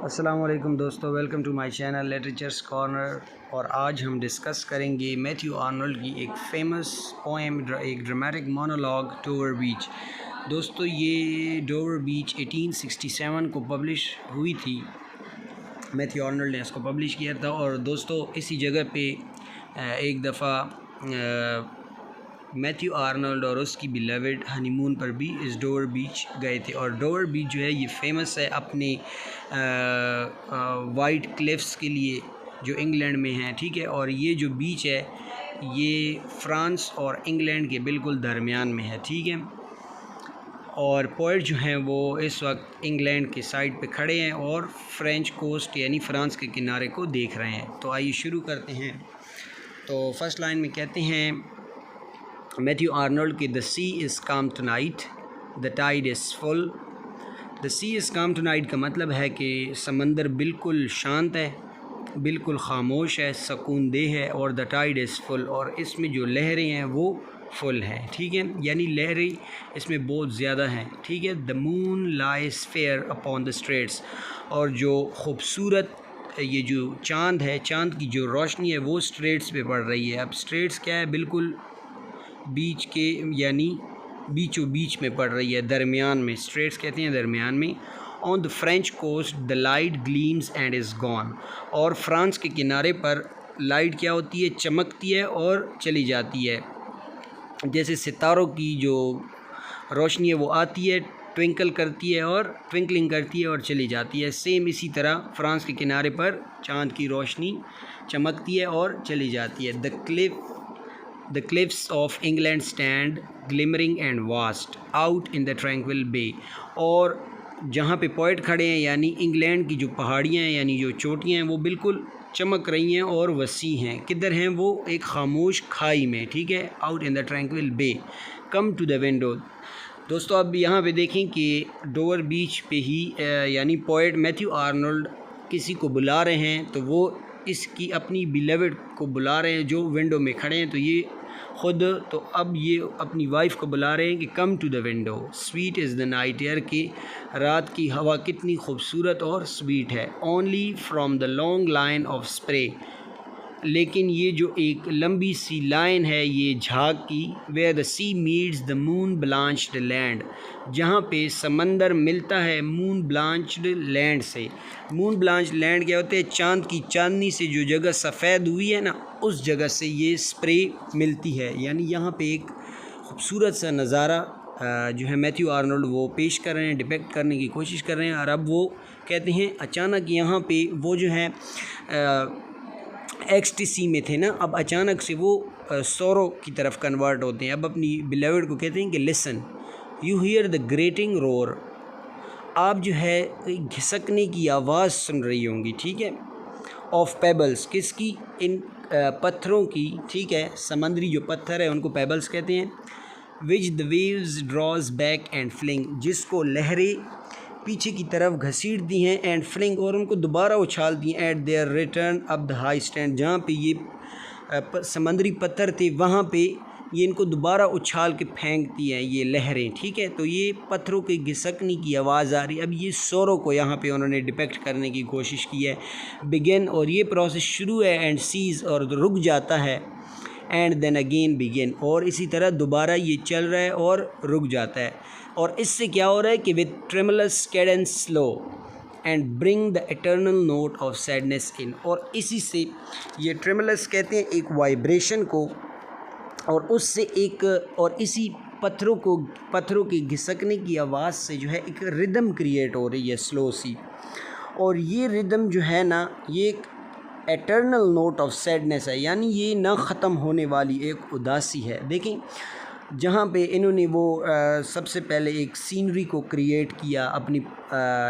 अस्सलाम वालेकुम दोस्तों, welcome to my channel literature's corner. और आज हम डिस्कस करेंगे मैथ्यू आर्नल्ड की एक फ़ेमस पोएम, एक ड्रामेटिक मोनोलॉग डोवर बीच। दोस्तों ये डोवर बीच 1867 को पब्लिश हुई थी। मैथ्यू आर्नल्ड ने इसको पब्लिश किया था। और दोस्तों इसी जगह पे एक दफ़ा मैथ्यू आर्नल्ड और उसकी बिलवेड हनीमून पर भी इस डोवर बीच गए थे। और डोवर बीच जो है ये फ़ेमस है अपने वाइट क्लिफ्स के लिए जो इंग्लैंड में है, ठीक है। और ये जो बीच है ये फ़्रांस और इंग्लैंड के बिल्कुल दरमियान में है, ठीक है। और पोइट जो हैं वो इस वक्त इंग्लैंड के साइड पे खड़े हैं और फ्रेंच कोस्ट यानी फ़्रांस के किनारे को देख रहे हैं। तो आइए शुरू करते हैं। तो फर्स्ट लाइन में कहते हैं मैथ्यू आर्नल्ड की the sea is calm tonight, the tide is full. The sea is calm tonight का मतलब है कि समंदर बिल्कुल शांत है, बिल्कुल ख़ामोश है, सुकून देह है। और द टाइड इज़ फुल, और इसमें जो लहरें हैं वो फुल हैं, ठीक है, यानी लहरें इसमें बहुत ज़्यादा हैं, ठीक है। The moon lies fair upon the straits, और जो ख़ूबसूरत ये जो चाँद है, चाँद की जो रोशनी है वो स्ट्रेट्स पे पड़ रही है। अब स्ट्रेट्स क्या है, बिल्कुल बीच के यानी बीचों बीच में पड़ रही है, दरमियान में। स्ट्रेट्स कहते हैं दरमियान में। On the French coast the light gleams and is gone, और फ्रांस के किनारे पर लाइट क्या होती है, चमकती है और चली जाती है। जैसे सितारों की जो रोशनी है वो आती है, ट्विंकल करती है और ट्विंकलिंग करती है और चली जाती है। सेम इसी तरह फ्रांस के किनारे पर चाँद की रोशनी चमकती है और चली जाती है। The cliffs of England stand glimmering and vast out in the tranquil bay, और जहाँ पे पोइट खड़े हैं यानी इंग्लैंड की जो पहाड़ियाँ हैं यानी जो चोटियाँ हैं वो बिल्कुल चमक रही हैं और वसी हैं। किधर हैं वो, एक खामोश खाई में, ठीक है। Out in the tranquil bay, come to the window. दोस्तों अब यहाँ पे देखें कि डोवर बीच पे ही यानी पोइट मैथ्यू आर्नल्ड किसी को बुला रहे हैं, तो वो इसकी अपनी बिलवेड को बुला रहे हैं जो विंडो में खड़े हैं। तो ये ख़ुद तो अब ये अपनी वाइफ को बुला रहे हैं कि come to the window, sweet is the night air, की रात की हवा कितनी खूबसूरत और स्वीट है। Only from the long line of spray, लेकिन ये जो एक लंबी सी लाइन है ये झाग की, where the sea meets the moon blanched land, जहाँ पे समंदर मिलता है मून ब्लांच्ड लैंड से। मून ब्लांच्ड लैंड क्या होते हैं, चांद की चांदनी से जो जगह सफ़ेद हुई है ना, उस जगह से ये स्प्रे मिलती है। यानी यहाँ पे एक खूबसूरत सा नज़ारा जो है मैथ्यू आर्नल्ड वो पेश कर रहे हैं, डिपेक्ट करने की कोशिश कर रहे हैं। और अब वो कहते हैं अचानक यहाँ पे वो जो है एक्सटेसी में थे ना, अब अचानक से वो सोरो की तरफ कन्वर्ट होते हैं। अब अपनी बिलवेड को कहते हैं कि listen you here the grating roar, आप जो है घिसकने की आवाज़ सुन रही होंगी, ठीक है। ऑफ पेबल्स, किसकी, इन पत्थरों की, ठीक है। समंदरी जो पत्थर है उनको पेबल्स कहते हैं। Which the waves draws back and fling, जिसको लहरें पीछे की तरफ घसीट दी हैं, एंड फ्लिंग, और उनको दोबारा उछाल दी at their return up the high strand, जहाँ पे ये समंदरी पत्थर थे वहाँ पे ये इनको दोबारा उछाल के फेंकती हैं ये लहरें, ठीक है। तो ये पत्थरों के घिसकने की आवाज़ आ रही है। अब ये सोरो को यहाँ पे उन्होंने डिपेक्ट करने की कोशिश की है। बिगिन, और ये प्रोसेस शुरू है, एंड सीज, और रुक जाता है, एंड देन अगेन बिगिन, और इसी तरह दोबारा ये चल रहा है और रुक जाता है। और इससे क्या हो रहा है कि with tremulous cadence slow and bring the eternal note of sadness in, और इसी से ये ट्रेमुलस कहते हैं एक वाइब्रेशन को, और उससे एक, और इसी पत्थरों के घिसकने की आवाज़ से जो है एक रिदम क्रिएट हो रही है स्लो सी। और ये रिदम जो है ना ये एक एटर्नल नोट ऑफ सैडनेस है, यानी ये ना ख़त्म होने वाली एक उदासी है। देखें जहाँ पे इन्होंने वो सबसे पहले एक सीनरी को क्रिएट किया अपनी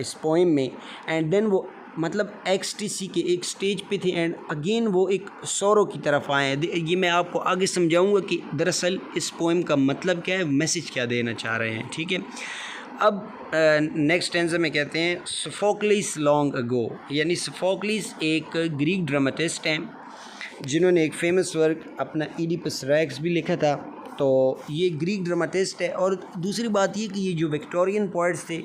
इस पोएम में, एंड देन वो मतलब एक्सटेसी के एक स्टेज पे थे, एंड अगेन वो एक सोरो की तरफ आए हैं। ये मैं आपको आगे समझाऊंगा कि दरअसल इस पोएम का मतलब क्या है, मैसेज क्या देना चाह रहे हैं, ठीक है। अब नेक्स्ट स्टैंजा में कहते हैं सोफोक्लिस लॉन्ग अगो, यानी सोफोक्लिस एक ग्रीक ड्रामेटिस्ट हैं जिन्होंने एक फ़ेमस वर्क अपना इडिपस रेक्स भी लिखा था। तो ये ग्रीक ड्रामेटिस्ट है। और दूसरी बात ये कि ये जो विक्टोरियन पोइट्स थे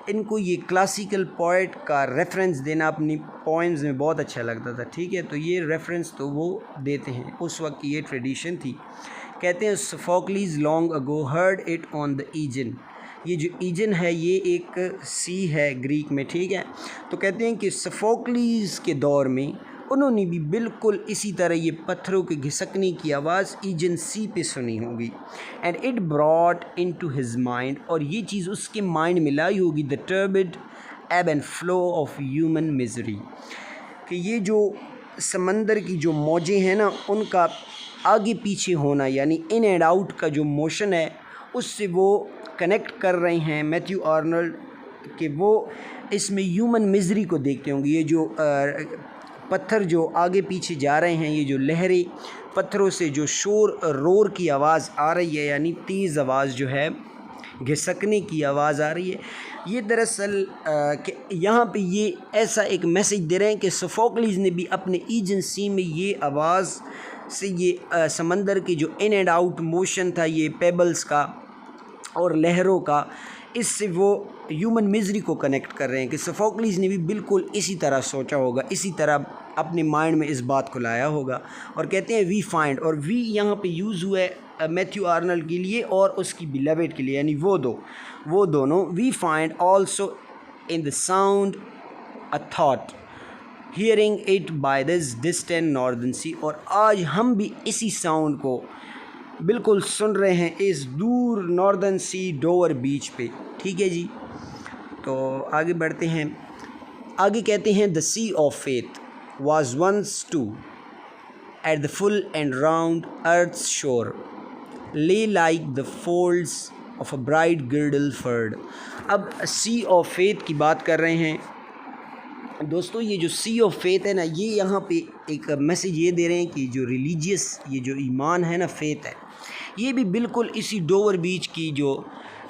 इनको ये क्लासिकल पोइट का रेफरेंस देना अपनी पोइम्स में बहुत अच्छा लगता था, ठीक है। तो ये रेफरेंस तो वो देते हैं, उस वक्त की ये ट्रेडिशन थी। कहते हैं Sophocles long ago heard it on the Aegean. ये जो ईजन है ये एक सी है ग्रीक में, ठीक है। तो कहते हैं कि सोफोक्लीज के दौर में उन्होंने भी बिल्कुल इसी तरह ये पत्थरों के घिसकने की आवाज़ ईजन सी पे सुनी होगी। And it brought into his mind, और ये चीज़ उसके माइंड में लाई होगी, द टर्बिड एब and flow of human misery, कि ये जो समंदर की जो मौजें हैं ना, उनका आगे पीछे होना, यानी इन एंड आउट का जो मोशन है, उससे वो कनेक्ट कर रहे हैं मैथ्यू आर्नल्ड, कि वो इसमें ह्यूमन मिजरी को देखते होंगे। ये जो पत्थर जो आगे पीछे जा रहे हैं, ये जो लहरें, पत्थरों से जो शोर रोर की आवाज़ आ रही है, यानी तेज़ आवाज़ जो है, घिसकने की आवाज़ आ रही है, ये दरअसल यहाँ पे ये ऐसा एक मैसेज दे रहे हैं कि सोफोक्लीज ने भी अपने ईजन सी में ये आवाज़ से ये समंदर के जो इन एंड आउट मोशन था, ये पेबल्स का और लहरों का, इससे वो ह्यूमन मिजरी को कनेक्ट कर रहे हैं कि सोफोक्लीज ने भी बिल्कुल इसी तरह सोचा होगा, इसी तरह अपने माइंड में इस बात को लाया होगा। और कहते हैं वी फाइंड, और वी यहाँ पे यूज़ हुआ है मैथ्यू आर्नल्ड के लिए और उसकी बिलवेड के लिए, यानी वो दोनों, we find also in the sound a thought hearing it by this distant northern sea, और आज हम भी इसी साउंड को बिल्कुल सुन रहे हैं इस दूर नॉर्दर्न सी डोवर बीच पे, ठीक है जी। तो आगे बढ़ते हैं। आगे कहते हैं the sea of faith was once too at the full and round earth's shore lay like the folds of a bright girdle furred। अब सी ऑफ फेथ की बात कर रहे हैं दोस्तों। ये जो सी ऑफ फेथ है ना, ये यहाँ पे एक मैसेज ये दे रहे हैं कि जो रिलीजियस, ये जो ईमान है ना, फेथ है, ये भी बिल्कुल इसी डोवर बीच की जो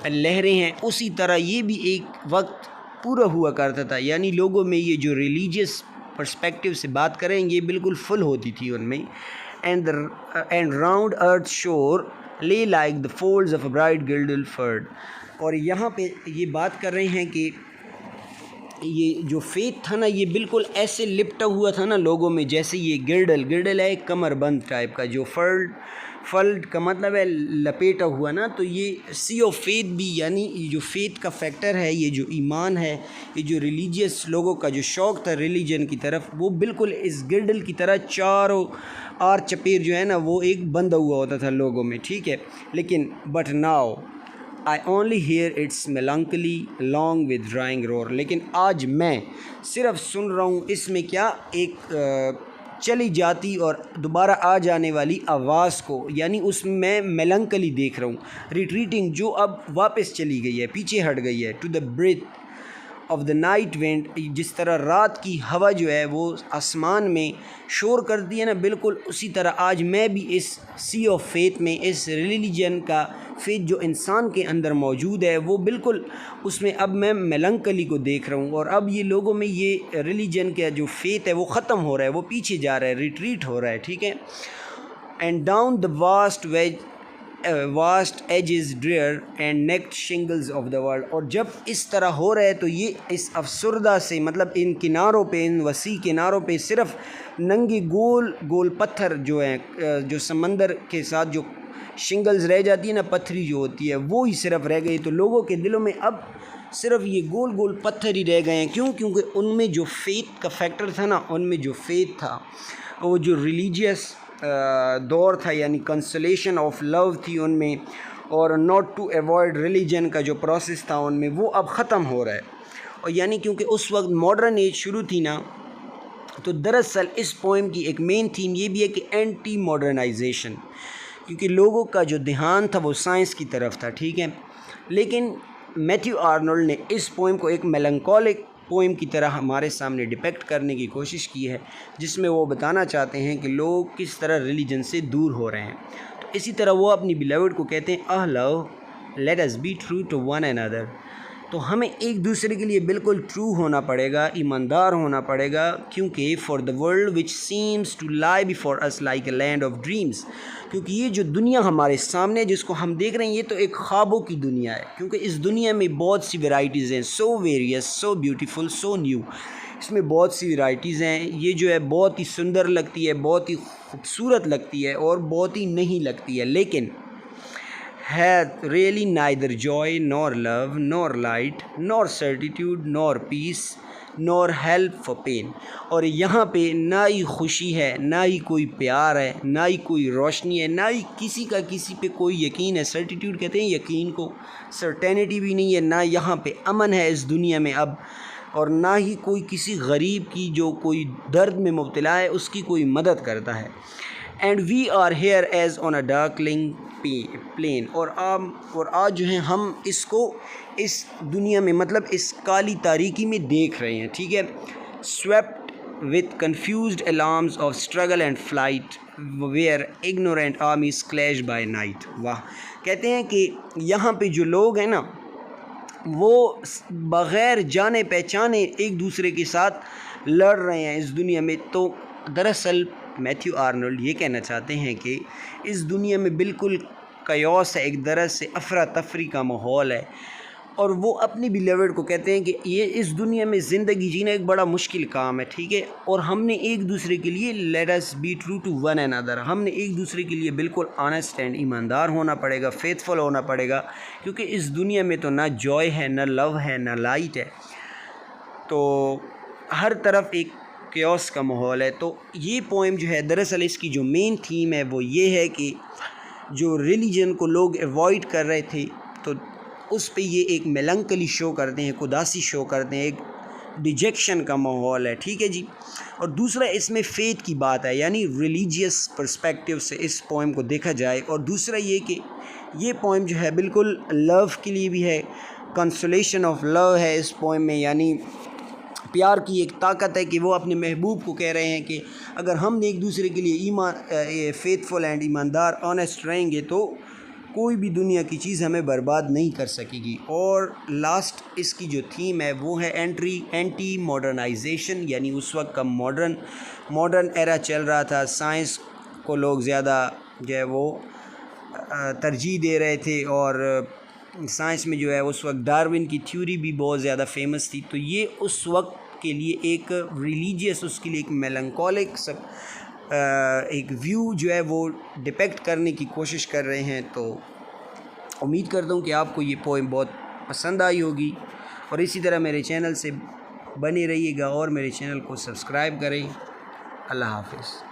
लहरें हैं, उसी तरह ये भी एक वक्त पूरा हुआ करता था। यानी लोगों में ये जो रिलीजियस पर्सपेक्टिव से बात करें, ये बिल्कुल फुल होती थी उनमें। And round earth shore lay like the folds of a bright girdle furled. और यहाँ पे ये बात कर रहे हैं कि ये जो फेथ था ना, ये बिल्कुल ऐसे लिपटा हुआ था ना लोगों में, जैसे ये गिर्डल है एक कमरबंद टाइप का, जो फल्ड का मतलब है लपेटा हुआ ना। तो ये सी ऑफ फेथ भी, यानी ये जो फेथ का फैक्टर है, ये जो ईमान है, ये जो रिलीजियस लोगों का जो शौक़ था रिलीजन की तरफ, वो बिल्कुल इस गिर्डल की तरह चारों आर चपेर जो है ना, वो एक बंधा हुआ होता था लोगों में, ठीक है। लेकिन but now I only hear its melancholy long with drawing roar, लेकिन आज मैं सिर्फ सुन रहा हूँ इसमें क्या, एक चली जाती और दोबारा आ जाने वाली आवाज़ को, यानी उसमें मेलंकली देख रहा हूँ, रिट्रीटिंग, जो अब वापस चली गई है, पीछे हट गई है, to the breath of the night wind, जिस तरह रात की हवा जो है वो आसमान में शोर करती है ना, बिल्कुल उसी तरह आज मैं भी इस सी ऑफ फेथ में, इस रिलीजन का फेथ जो इंसान के अंदर मौजूद है, वो बिल्कुल उसमें अब मैं मेलंकली को देख रहा हूँ। और अब ये लोगों में ये रिलीजन का जो फेथ है वो ख़त्म हो रहा है, वो पीछे जा रहा है, रिट्रीट हो रहा है, ठीक है। And down the vast edges drear and naked shingles of the world. और जब इस तरह हो रहा है तो ये इस अफसरदा से, मतलब इन किनारों पे, इन वसी किनारों पे सिर्फ नंगे गोल गोल पत्थर जो हैं, जो समंदर के साथ जो शिंगल्स रह जाती है ना, पत्थरी जो होती है, वो ही सिर्फ रह गई। तो लोगों के दिलों में अब सिर्फ ये गोल गोल पत्थर ही रह गए हैं। क्यों? क्योंकि उनमें जो फेथ का फैक्टर था ना, उनमें जो फेथ था, वो जो रिलीजियस दौर था, यानी कंसोलेशन ऑफ लव थी उनमें, और नॉट टू अवॉइड रिलीजन का जो प्रोसेस था उनमें, वो अब ख़त्म हो रहा है। और यानी क्योंकि उस वक्त मॉडर्न एज शुरू थी ना, तो दरअसल इस पोएम की एक मेन थीम ये भी है कि एंटी मॉडर्नाइजेशन, क्योंकि लोगों का जो ध्यान था वो साइंस की तरफ था, ठीक है। लेकिन मैथ्यू आर्नल्ड ने इस पोएम को एक मेलंकोलिक पोएम की तरह हमारे सामने डिपेक्ट करने की कोशिश की है, जिसमें वो बताना चाहते हैं कि लोग किस तरह रिलीजन से दूर हो रहे हैं। तो इसी तरह वो अपनी बिलवेड को कहते हैं, ah love let us be true to one another, तो हमें एक दूसरे के लिए बिल्कुल ट्रू होना पड़ेगा, ईमानदार होना पड़ेगा, क्योंकि for the world which seems to lie before us like a land of dreams, क्योंकि ये जो दुनिया हमारे सामने जिसको हम देख रहे हैं ये तो एक ख्वाबों की दुनिया है, क्योंकि इस दुनिया में बहुत सी वेराइटीज़ हैं, so various, so beautiful, so new. इसमें बहुत सी वेराइटीज़ हैं, ये जो है बहुत ही सुंदर लगती है, बहुत ही खूबसूरत लगती है और बहुत ही नहीं लगती है, लेकिन hath really neither joy nor love nor light nor certitude nor peace nor help for pain। और यहाँ पे ना ही खुशी है, ना ही कोई प्यार है, ना ही कोई रोशनी है, ना ही किसी का किसी पे कोई यकीन है। सर्टिट्यूड कहते हैं यकीन को, सर्टेनिटी भी नहीं है, ना यहाँ पे अमन है इस दुनिया में अब, और ना ही कोई किसी गरीब की जो कोई दर्द में मुब्तला है उसकी कोई मदद करता है। And we are here as on a darkling plain. और आज जो है हम इसको इस दुनिया में मतलब इस काली तारीकी में देख रहे हैं, ठीक है। Swept with confused alarms of struggle and flight where ignorant armies clash by night. वाह, कहते हैं कि यहाँ पे जो लोग हैं ना वो बग़ैर जाने पहचाने एक दूसरे के साथ लड़ रहे हैं इस दुनिया में। तो दरअसल मैथ्यू आर्नोल्ड ये कहना चाहते हैं कि इस दुनिया में बिल्कुल कयास है, एक तरह से अफरा तफरी का माहौल है, और वो अपनी बिलीवर्ड को कहते हैं कि ये इस दुनिया में ज़िंदगी जीना एक बड़ा मुश्किल काम है, ठीक है। और हमने एक दूसरे के लिए let us be true to one another, हमने एक दूसरे के लिए बिल्कुल ऑनेस्ट एंड ईमानदार होना पड़ेगा, फेथफुल होना पड़ेगा, क्योंकि इस दुनिया में तो ना जॉय है, ना लव है, ना लाइट है, तो हर तरफ एक क्योस का माहौल है। तो ये पोएम जो है दरअसल इसकी जो मेन थीम है वो ये है कि जो रिलीजन को लोग अवॉइड कर रहे थे तो उस पे ये एक मेलंकली शो करते हैं, उदासी शो करते हैं, एक डिजेक्शन का माहौल है, ठीक है जी। और दूसरा इसमें फ़ेथ की बात है, यानी रिलीजियस पर्सपेक्टिव से इस पोएम को देखा जाए। और दूसरा ये कि ये पोएम जो है बिल्कुल लव के लिए भी है, कंसोलेशन ऑफ लव है इस पोएम में, यानी प्यार की एक ताकत है कि वो अपने महबूब को कह रहे हैं कि अगर हम एक दूसरे के लिए फेथफुल एंड ईमानदार ऑनेस्ट रहेंगे तो कोई भी दुनिया की चीज़ हमें बर्बाद नहीं कर सकेगी। और लास्ट इसकी जो थीम है वो है एंटी मॉडर्नाइजेशन, यानी उस वक्त का मॉडर्न एरा चल रहा था, साइंस को लोग ज़्यादा जो है वो तरजीह दे रहे थे, और साइंस में जो है उस वक्त डार्विन की थ्योरी भी बहुत ज़्यादा फेमस थी। तो ये उस वक्त के लिए एक रिलीजियस, उसके लिए एक मेलंकोलिक सब एक व्यू जो है वो डिपेक्ट करने की कोशिश कर रहे हैं। तो उम्मीद करता हूँ कि आपको ये पोएम बहुत पसंद आई होगी, और इसी तरह मेरे चैनल से बने रहिएगा और मेरे चैनल को सब्सक्राइब करें। अल्लाह हाफ़िज़।